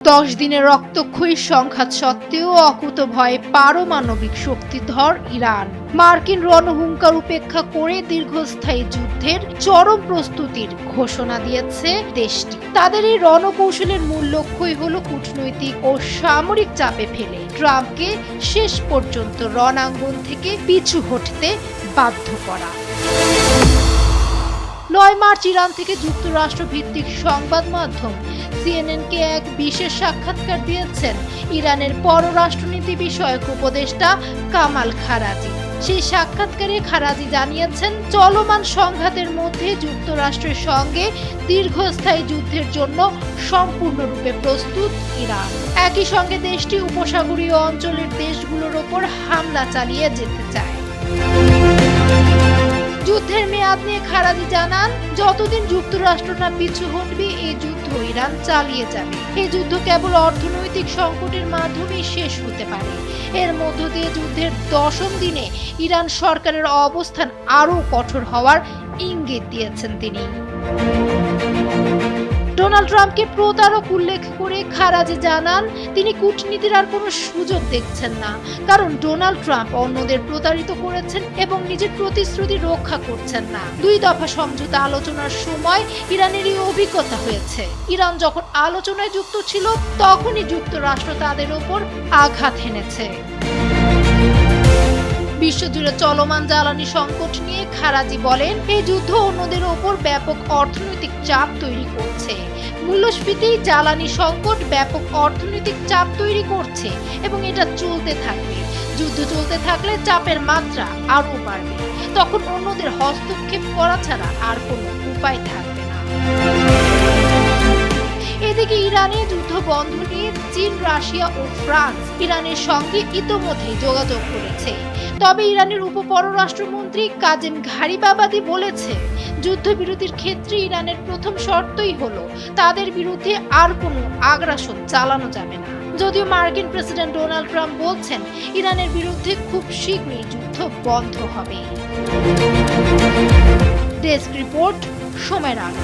10 দিনের রক্তক্ষয়ী সংঘাত সত্ত্বেও অকুতোভয় পারমাণবিক শক্তিধর ইরান মার্কিন রণহুঙ্কার উপেক্ষা করে দীর্ঘস্থায়ী যুদ্ধের চরম প্রস্তুতির ঘোষণা দিয়েছে দেশটি। তাদের এই রণকৌশলের মূল লক্ষ্যই হলো কূটনৈতিক ও সামরিক চাপে ফেলে ট্রাম্পকে শেষ পর্যন্ত রণাঙ্গন থেকে পিছু হটতে বাধ্য করা। 9 মার্চ ইরান থেকে যুক্তরাষ্ট্র ভিত্তিক সংবাদ মাধ্যম সিএনএনকে এক বিশেষ সাক্ষাৎকার দিয়েছেন ইরানের পররাষ্ট্রনীতি বিষয়ক উপদেষ্টা কামাল খারাজি। সেই সাক্ষাৎকারে খারাজি জানিয়েছেন, চলমান সংঘাতের মধ্যে যুক্তরাষ্ট্রের সঙ্গে দীর্ঘস্থায়ী যুদ্ধের জন্য সম্পূর্ণরূপে প্রস্তুত ইরান। একই সঙ্গে দেশটি উপসাগরীয় অঞ্চলের দেশগুলোর ওপর হামলা চালিয়ে যেতে চায়। যুদ্ধের মেয়াদ নিয়ে খারাজি জানান, যতদিন যুক্তরাষ্ট্র না পিছু হটবে এই যুদ্ধ ইরান চালিয়ে যাবে। এই যুদ্ধ কেবল অর্থনৈতিক সংকটের মাধ্যমেই শেষ হতে পারে। এর মধ্য দিয়ে যুদ্ধের 10ম দিনে ইরান সরকারের অবস্থান আরও কঠোর হওয়ার ইঙ্গিত দিয়েছেন তিনি। ডোনাল্ড ট্রাম্পকে প্রতারক উল্লেখ করে খারাজি জানান, তিনি কূটনীতির আর কোনো সুযোগ দেখছেন না, কারণ ডোনাল্ড ট্রাম্প অন্যদের প্রতারিত করেছেন এবং নিজের প্রতিশ্রুতি রক্ষা করছেন না। 2 দফা সমঝোতা আলোচনার সময় ইরানের এই অভিজ্ঞতা হয়েছে। ইরান যখন আলোচনায় যুক্ত ছিল, তখনই যুক্তরাষ্ট্র তাদের ওপর আঘাত হেনেছে। বিশ্বজুড়ে চলমান জ্বালানি সংকট নিয়ে খারাজি বলেন, এই যুদ্ধ অন্যদের ওপর ব্যাপক অর্থনৈতিক চাপ তৈরি করছে। মূল্যস্ফীতি, জ্বালানি সংকট ব্যাপক অর্থনৈতিক চাপ তৈরি করছে এবং এটা চলতে থাকবে। যুদ্ধ চলতে থাকলে চাপের মাত্রা আরও বাড়বে। তখন অন্যদের হস্তক্ষেপ করা ছাড়া আর কোনো উপায় থাকবে না। এদিকে ইরানে যুদ্ধ বন্ধ নিয়ে চীন, রাশিয়া ও ফ্রান্স ইরানের সঙ্গে ইতোমধ্যেই যোগাযোগ করেছে। তবে ইরানের উপপররাষ্ট্রমন্ত্রী কাজেম ঘারিবাবাদি বলেছে, যুদ্ধবিরতির ক্ষেত্রে ইরানের প্রথম শর্তই হলো তাদের বিরুদ্ধে আর কোনো আগ্রাসন চালানো যাবে না। যদিও মার্কিন প্রেসিডেন্ট ডোনাল্ড ট্রাম্প বলছেন, ইরানের বিরুদ্ধে খুব শীঘ্রই যুদ্ধ বন্ধ হবে। ডেস্ক রিপোর্ট, সময়ের আলো।